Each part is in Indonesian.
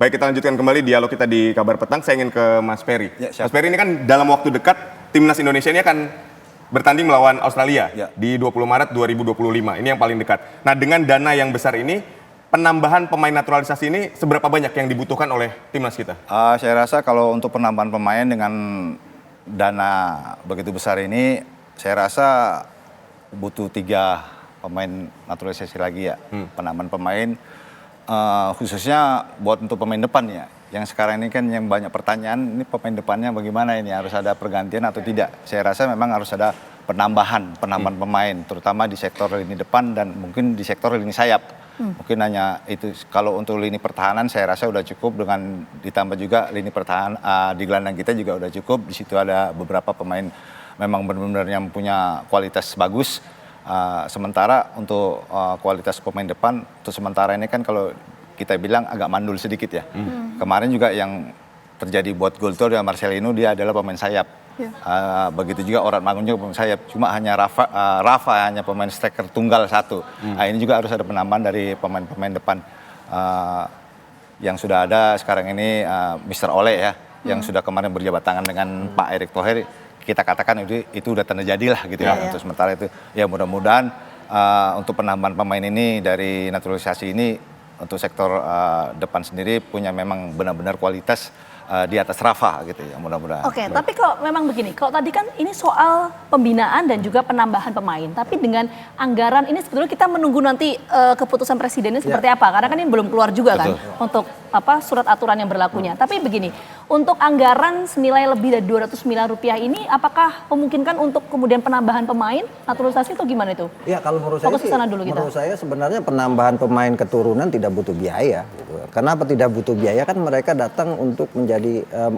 Baik, kita lanjutkan kembali dialog kita di Kabar Petang. Saya ingin ke Mas Ferry. Ya, siap. Mas Ferry, ini kan dalam waktu dekat timnas Indonesia ini akan bertanding melawan Australia Ya. di 20 Maret 2025. Ini yang paling dekat. Nah, dengan dana yang besar ini, penambahan pemain naturalisasi ini seberapa banyak yang dibutuhkan oleh timnas kita? Saya rasa kalau untuk penambahan pemain dengan dana begitu besar ini, saya rasa butuh 3 pemain naturalisasi lagi ya. Penambahan pemain khususnya buat untuk pemain depan ya. Yang sekarang ini kan yang banyak pertanyaan, ini pemain depannya bagaimana ini, harus ada pergantian atau tidak. Saya rasa memang harus ada penambahan pemain, terutama di sektor lini depan dan mungkin di sektor lini sayap. Mungkin hanya itu, kalau untuk lini pertahanan saya rasa udah cukup, dengan ditambah juga lini pertahanan di gelandang kita juga udah cukup. Di situ ada beberapa pemain memang benar-benar yang punya kualitas bagus. Sementara untuk kualitas pemain depan, untuk sementara ini kan kalau kita bilang agak mandul sedikit ya. Kemarin juga yang terjadi buat gol itu ya Marcelino, dia adalah pemain sayap. Begitu juga Orad Mangun juga pemain sayap. Cuma hanya Rafa hanya pemain striker tunggal satu. Ini juga harus ada penambahan dari pemain-pemain depan. Yang sudah ada sekarang ini Mr. Ole ya, yang sudah kemarin berjabat tangan dengan Pak Erick Thohir. Kita katakan itu udah tanda jadilah gitu ya. Untuk sementara itu ya mudah-mudahan untuk penambahan pemain ini dari naturalisasi ini untuk sektor depan sendiri punya memang benar-benar kualitas di atas Rafa gitu ya, mudah-mudahan. Oke, tapi kalau memang begini, kalau tadi kan ini soal pembinaan dan juga penambahan pemain, tapi dengan anggaran ini sebetulnya kita menunggu nanti keputusan presidennya seperti apa, karena kan ini belum keluar juga kan untuk surat aturan yang berlakunya. Tapi begini, untuk anggaran senilai lebih dari 200 miliar rupiah ini, apakah memungkinkan untuk kemudian penambahan pemain naturalisasi atau gimana itu? Ya, kalau menurut Fokus ke sana dulu kita. menurut saya sebenarnya penambahan pemain keturunan tidak butuh biaya. Gitu. Kenapa tidak butuh biaya? Kan mereka datang untuk menjadi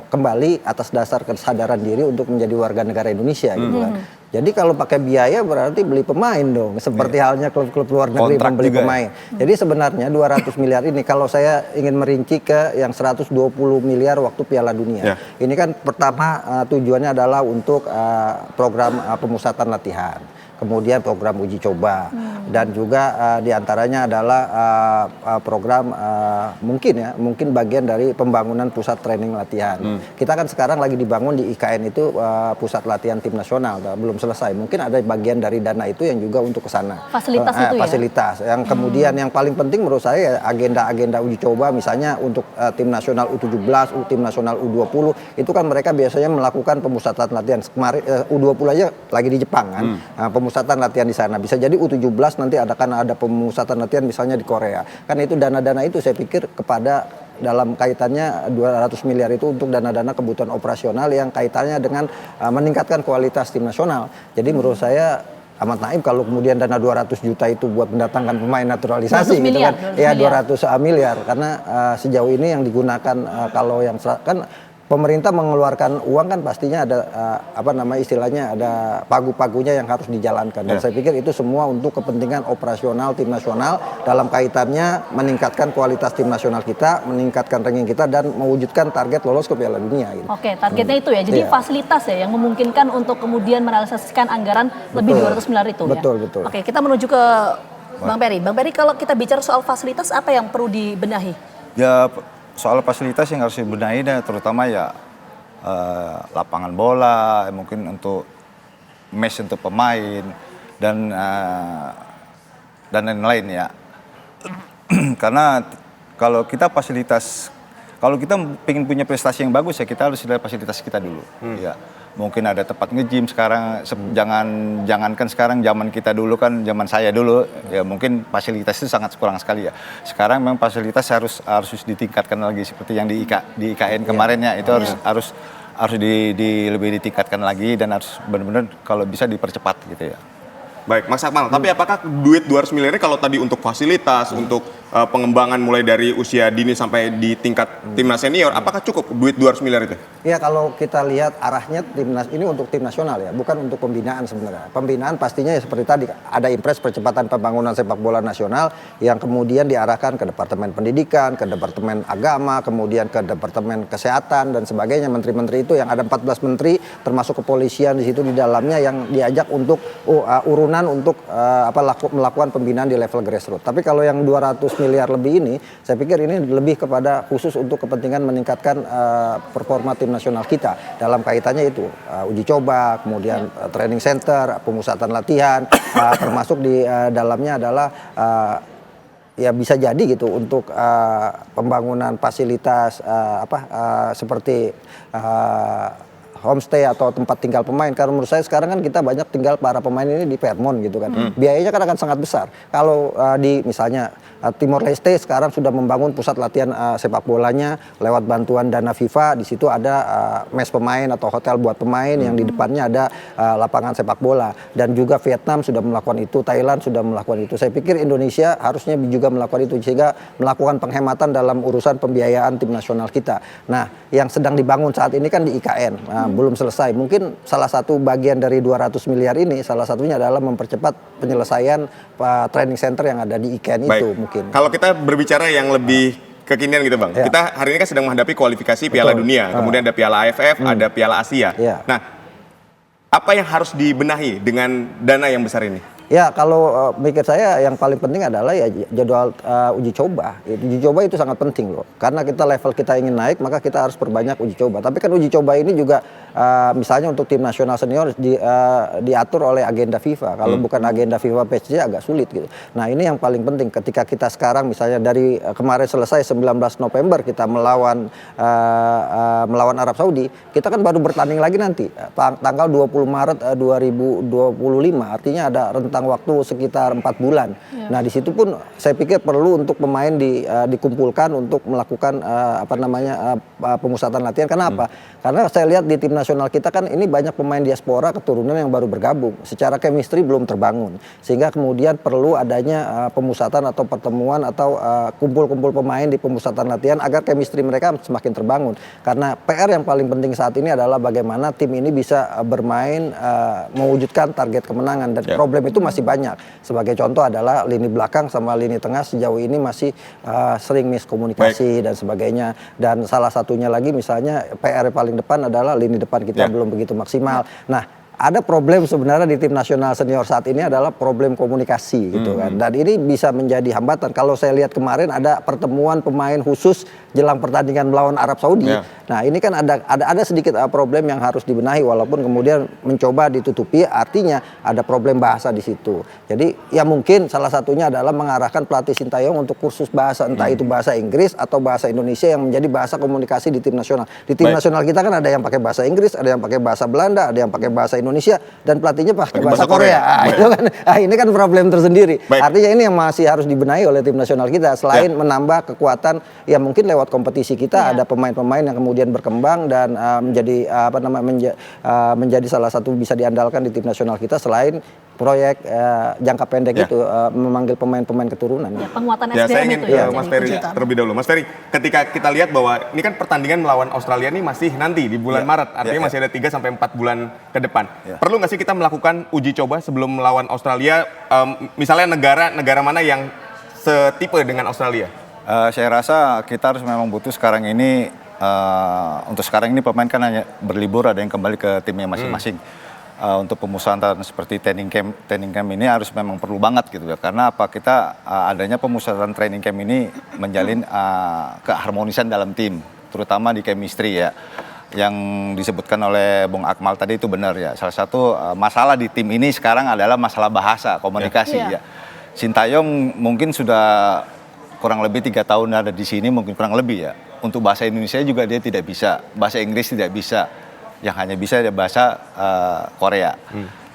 kembali atas dasar kesadaran diri untuk menjadi warga negara Indonesia gitu kan. Jadi kalau pakai biaya berarti beli pemain dong. Seperti halnya klub-klub luar negeri Kontrak membeli juga pemain. Jadi sebenarnya 200 miliar ini kalau saya ingin merinci ke yang 120 miliar waktu Piala Dunia. Ini kan pertama tujuannya adalah untuk program pemusatan latihan. Kemudian program uji coba dan juga diantaranya adalah program mungkin bagian dari pembangunan pusat training latihan. Kita kan sekarang lagi dibangun di IKN itu pusat latihan tim nasional, belum selesai. Mungkin ada bagian dari dana itu yang juga untuk ke sana. Fasilitas itu ya? Fasilitas. Yang kemudian yang paling penting menurut saya agenda-agenda uji coba, misalnya untuk tim nasional U17, tim nasional U20, itu kan mereka biasanya melakukan pemusatan latihan. Kemarin U20 aja lagi di Jepang kan. Pemusatan latihan di sana. Bisa jadi U17 nanti ada pemusatan latihan misalnya di Korea. Kan itu dana-dana itu saya pikir kepada dalam kaitannya 200 miliar itu untuk dana-dana kebutuhan operasional yang kaitannya dengan meningkatkan kualitas tim nasional. Jadi menurut saya amat naif kalau kemudian dana 200 juta itu buat mendatangkan pemain naturalisasi gitu kan. Ya 200 miliar karena sejauh ini yang digunakan kalau yang kan pemerintah mengeluarkan uang kan pastinya ada istilahnya ada pagu-pagunya yang harus dijalankan dan saya pikir itu semua untuk kepentingan operasional tim nasional dalam kaitannya meningkatkan kualitas tim nasional kita, meningkatkan ranking kita dan mewujudkan target lolos ke Piala Dunia gitu. Oke, targetnya itu ya. Jadi fasilitas ya yang memungkinkan untuk kemudian merealisasikan anggaran lebih 200 miliar itu ya. Betul. Oke, kita menuju ke Bang Peri. Bang Peri, kalau kita bicara soal fasilitas apa yang perlu dibenahi? Ya, soal fasilitas yang harus dibenahi terutama ya lapangan bola, mungkin untuk mesh untuk pemain dan lain-lain ya. Karena kalau kita kalau kita ingin punya prestasi yang bagus ya kita harus lihat fasilitas kita dulu. Ya. Mungkin ada tempat nge-gym sekarang, jangankan sekarang, zaman kita dulu kan, zaman saya dulu, ya mungkin fasilitas itu sangat kurang sekali ya. Sekarang memang fasilitas harus ditingkatkan lagi seperti yang di IKN kemarin ya, itu harus lebih ditingkatkan lagi dan harus benar-benar kalau bisa dipercepat gitu ya. Baik, Mas Akmal, tapi apakah duit 200 miliar ini kalau tadi untuk fasilitas, untuk pengembangan mulai dari usia dini sampai di tingkat timnas senior, apakah cukup duit 200 miliar itu? Ya kalau kita lihat arahnya timnas ini untuk tim nasional ya, bukan untuk pembinaan sebenarnya. Pembinaan pastinya ya seperti tadi, ada impres percepatan pembangunan sepak bola nasional yang kemudian diarahkan ke Departemen Pendidikan, ke Departemen Agama, kemudian ke Departemen Kesehatan dan sebagainya. Menteri-menteri itu yang ada 14 menteri termasuk kepolisian di situ di dalamnya yang diajak untuk urunan untuk melakukan pembinaan di level grassroots. Tapi kalau yang 200 miliar lebih ini, saya pikir ini lebih kepada khusus untuk kepentingan meningkatkan performa tim nasional kita dalam kaitannya itu uji coba, kemudian training center, pemusatan latihan, termasuk di dalamnya adalah ya bisa jadi gitu untuk pembangunan fasilitas seperti homestay atau tempat tinggal pemain. Karena menurut saya sekarang kan kita banyak tinggal para pemain ini di Fairmont gitu kan. Biayanya kan akan sangat besar. Kalau di misalnya Timor Leste sekarang sudah membangun pusat latihan sepak bolanya lewat bantuan dana FIFA. Di situ ada mes pemain atau hotel buat pemain yang di depannya ada lapangan sepak bola. Dan juga Vietnam sudah melakukan itu, Thailand sudah melakukan itu. Saya pikir Indonesia harusnya juga melakukan itu sehingga melakukan penghematan dalam urusan pembiayaan tim nasional kita. Nah, yang sedang dibangun saat ini kan di IKN. Belum selesai. Mungkin salah satu bagian dari 200 miliar ini salah satunya adalah mempercepat penyelesaian training center yang ada di IKN itu mungkin. Kalau kita berbicara yang lebih kekinian gitu Bang, Ya. kita hari ini kan sedang menghadapi kualifikasi Piala Dunia, kemudian ada Piala AFF, ada Piala Asia. Ya. Nah, apa yang harus dibenahi dengan dana yang besar ini? Ya kalau mikir saya yang paling penting adalah ya jadwal uji coba. Uji coba itu sangat penting loh. Karena kita level kita ingin naik maka kita harus perbanyak uji coba. Tapi kan uji coba ini juga misalnya untuk tim nasional senior diatur oleh agenda FIFA. Kalau bukan agenda FIFA PSG agak sulit gitu. Nah ini yang paling penting ketika kita sekarang misalnya dari kemarin selesai 19 November kita melawan Arab Saudi. Kita kan baru bertanding lagi nanti tanggal 20 Maret 2025. Artinya ada rentang waktu sekitar 4 bulan. Nah di situ pun saya pikir perlu untuk pemain dikumpulkan untuk melakukan pemusatan latihan. Kenapa? Karena saya lihat di tim nasional kita kan ini banyak pemain diaspora keturunan yang baru bergabung. Secara chemistry belum terbangun. Sehingga kemudian perlu adanya pemusatan atau pertemuan atau kumpul-kumpul pemain di pemusatan latihan agar chemistry mereka semakin terbangun. Karena PR yang paling penting saat ini adalah bagaimana tim ini bisa bermain mewujudkan target kemenangan. Dan problem itu masih banyak. Sebagai contoh adalah lini belakang sama lini tengah sejauh ini masih sering miskomunikasi dan sebagainya. Dan salah satunya lagi misalnya PR paling depan adalah lini depan kita belum begitu maksimal. Nah, ada problem sebenarnya di tim nasional senior saat ini adalah problem komunikasi gitu kan. Dan ini bisa menjadi hambatan. Kalau saya lihat kemarin ada pertemuan pemain khusus jelang pertandingan melawan Arab Saudi. Nah, ini kan ada sedikit problem yang harus dibenahi walaupun kemudian mencoba ditutupi artinya ada problem bahasa di situ. Jadi ya mungkin salah satunya adalah mengarahkan pelatih Sintayong untuk kursus bahasa entah itu bahasa Inggris atau bahasa Indonesia yang menjadi bahasa komunikasi di tim nasional. Di tim nasional kita kan ada yang pakai bahasa Inggris, ada yang pakai bahasa Belanda, ada yang pakai bahasa Indonesia dan pelatihnya pakai bahasa Korea. Itu kan ini kan problem tersendiri. Artinya ini yang masih harus dibenahi oleh tim nasional kita selain menambah kekuatan ya mungkin lewat kompetisi kita ada pemain-pemain yang kemudian berkembang dan menjadi menjadi salah satu bisa diandalkan di tim nasional kita selain proyek jangka pendek itu memanggil pemain-pemain keturunan. Ya, penguatan Ya, SDM saya ingin itu ke ya. Mas Ferry terlebih dahulu. Mas Ferry, ketika kita lihat bahwa ini kan pertandingan melawan Australia ini masih nanti di bulan Maret, artinya masih ada 3 sampai 4 bulan ke depan. Perlu nggak sih kita melakukan uji coba sebelum melawan Australia? Misalnya negara mana yang setipe dengan Australia? Saya rasa kita harus memang butuh sekarang ini, untuk sekarang ini pemain kan hanya berlibur, ada yang kembali ke timnya masing-masing. Untuk pemusatan seperti training camp ini harus memang perlu banget gitu ya. Karena apa, kita adanya pemusatan training camp ini menjalin keharmonisan dalam tim, terutama di chemistry ya. Yang disebutkan oleh Bung Akmal tadi itu benar ya. Salah satu masalah di tim ini sekarang adalah masalah bahasa, komunikasi ya. Sintayong mungkin sudah kurang lebih 3 tahun ada di sini, mungkin kurang lebih ya. Untuk bahasa Indonesia juga dia tidak bisa, bahasa Inggris tidak bisa. Yang hanya bisa dia bahasa Korea.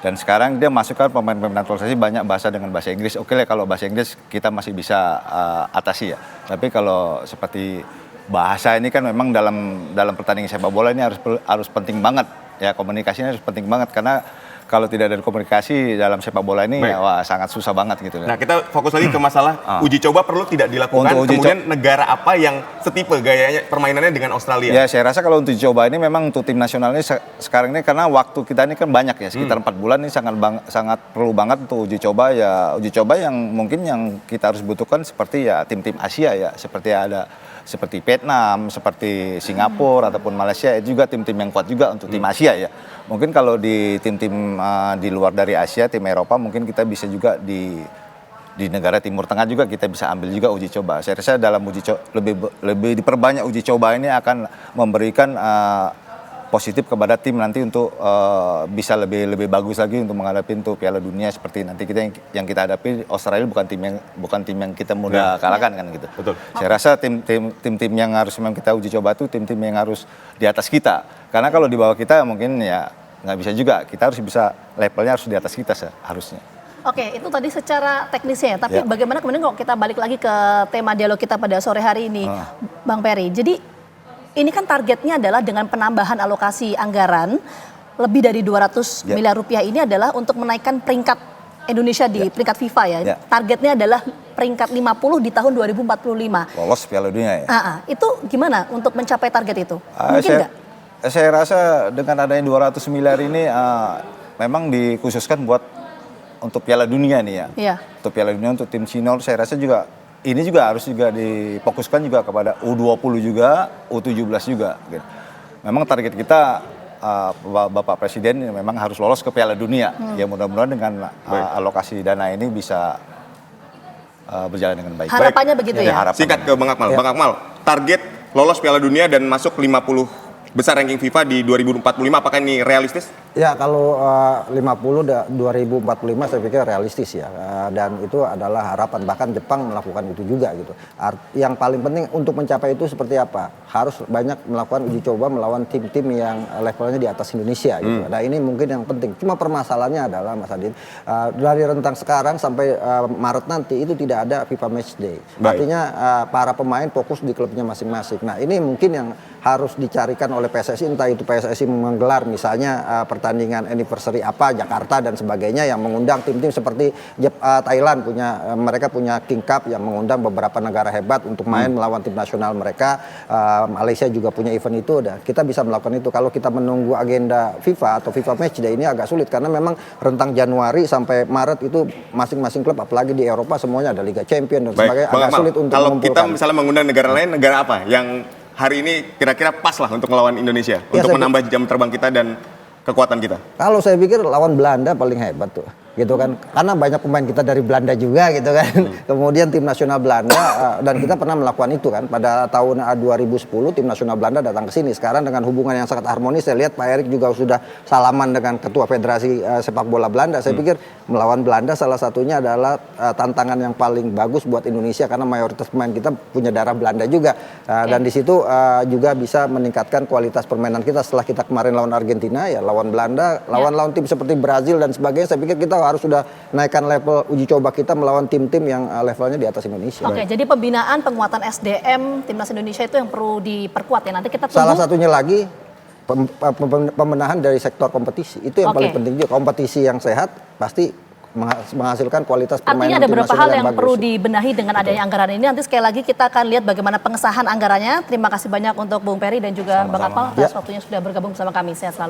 Dan sekarang dia masukkan pemain-pemain naturalisasi banyak bahasa dengan bahasa Inggris. Oke lah kalau bahasa Inggris kita masih bisa atasi ya. Tapi kalau seperti bahasa ini kan memang dalam pertandingan sepak bola ini harus penting banget ya, komunikasinya harus penting banget karena kalau tidak ada komunikasi dalam sepak bola ini ya wah sangat susah banget gitu. Nah, kita fokus lagi ke masalah uji coba perlu tidak dilakukan. Kemudian negara apa yang setipe gayanya permainannya dengan Australia? Ya, saya rasa kalau untuk uji coba ini memang untuk tim nasional ini sekarang ini karena waktu kita ini kan banyak ya, sekitar 4 bulan ini sangat perlu banget untuk uji coba ya. Uji coba yang mungkin yang kita harus butuhkan seperti ya tim-tim Asia ya, seperti Vietnam, seperti Singapura ataupun Malaysia, itu juga tim-tim yang kuat juga untuk tim Asia ya. Mungkin kalau di tim-tim di luar dari Asia, tim Eropa mungkin kita bisa juga di negara Timur Tengah juga kita bisa ambil juga uji coba. Saya rasa dalam uji coba lebih diperbanyak uji coba ini akan memberikan positif kepada tim nanti untuk bisa lebih bagus lagi untuk menghadapi untuk Piala Dunia seperti nanti kita yang kita hadapi. Australia bukan tim yang kita mudah kalahkan kan gitu. Betul. Saya rasa tim-tim yang harus memang kita uji coba itu tim-tim yang harus di atas kita. Karena kalau di bawah kita mungkin ya nggak bisa juga. Kita harus bisa levelnya harus di atas kita harusnya. Oke, itu tadi secara teknisnya. Tapi bagaimana kemudian kalau kita balik lagi ke tema dialog kita pada sore hari ini, Bang Peri. Jadi ini kan targetnya adalah dengan penambahan alokasi anggaran lebih dari 200 miliar rupiah ini adalah untuk menaikkan peringkat Indonesia di peringkat FIFA ya. Targetnya adalah peringkat 50 di tahun 2045. Lolos Piala Dunia ya. Itu gimana untuk mencapai target itu? Mungkin nggak? Saya rasa dengan adanya 200 miliar ini memang dikhususkan buat untuk Piala Dunia nih ya. Iya. Untuk Piala Dunia untuk tim senior saya rasa juga ini juga harus juga difokuskan juga kepada U20 juga, U17 juga. Gitu. Memang target kita Bapak Presiden memang harus lolos ke Piala Dunia. Ya mudah-mudahan dengan alokasi dana ini bisa berjalan dengan baik. Harapannya begitu ya? Singkat ke Bang Akmal. Bang Akmal, target lolos Piala Dunia dan masuk 50 besar ranking FIFA di 2045, apakah ini realistis? Ya, kalau 2045 saya pikir realistis ya, dan itu adalah harapan, bahkan Jepang melakukan itu juga gitu. Yang paling penting untuk mencapai itu seperti apa? Harus banyak melakukan uji coba melawan tim-tim yang levelnya di atas Indonesia gitu. Nah ini mungkin yang penting. Cuma permasalahannya adalah Mas Adin, dari rentang sekarang sampai Maret nanti itu tidak ada FIFA Match Day. Artinya para pemain fokus di klubnya masing-masing. Nah ini mungkin yang harus dicarikan oleh PSSI, entah itu PSSI menggelar misalnya pertandingan anniversary apa Jakarta dan sebagainya yang mengundang tim-tim seperti Thailand mereka punya King Cup yang mengundang beberapa negara hebat untuk main melawan tim nasional mereka. Malaysia juga punya event itu, dan kita bisa melakukan itu. Kalau kita menunggu agenda FIFA atau FIFA Match Day ini agak sulit karena memang rentang Januari sampai Maret itu masing-masing klub, apalagi di Eropa semuanya ada Liga Champion dan sebagainya, agak sulit untuk kalau mengumpulkan. Kita misalnya mengundang negara lain, negara apa yang hari ini kira-kira pas lah untuk melawan Indonesia, untuk menambah jam terbang kita dan kekuatan kita? Kalau saya pikir lawan Belanda paling hebat tuh, gitu kan, karena banyak pemain kita dari Belanda juga gitu kan. Kemudian tim nasional Belanda, dan kita pernah melakukan itu kan pada tahun 2010 tim nasional Belanda datang ke sini. Sekarang dengan hubungan yang sangat harmonis, saya lihat Pak Erik juga sudah salaman dengan ketua Federasi Sepak Bola Belanda. Saya pikir melawan Belanda salah satunya adalah tantangan yang paling bagus buat Indonesia karena mayoritas pemain kita punya darah Belanda juga, dan di situ juga bisa meningkatkan kualitas permainan kita. Setelah kita kemarin lawan Argentina, ya lawan Belanda, lawan tim seperti Brazil dan sebagainya, saya pikir kita harus sudah naikkan level uji coba kita melawan tim-tim yang levelnya di atas Indonesia. Oke, jadi pembinaan penguatan SDM Timnas Indonesia itu yang perlu diperkuat ya. Nanti kita tunggu. Salah satunya lagi pembenahan dari sektor kompetisi. Itu yang paling penting juga. Kompetisi yang sehat pasti menghasilkan kualitas permainan. Artinya ada beberapa hal yang bagus. Perlu dibenahi dengan adanya anggaran ini. Nanti sekali lagi kita akan lihat bagaimana pengesahan anggarannya. Terima kasih banyak untuk Bung Peri dan juga Bang Akmal atas waktunya sudah bergabung bersama kami. Sehat selalu.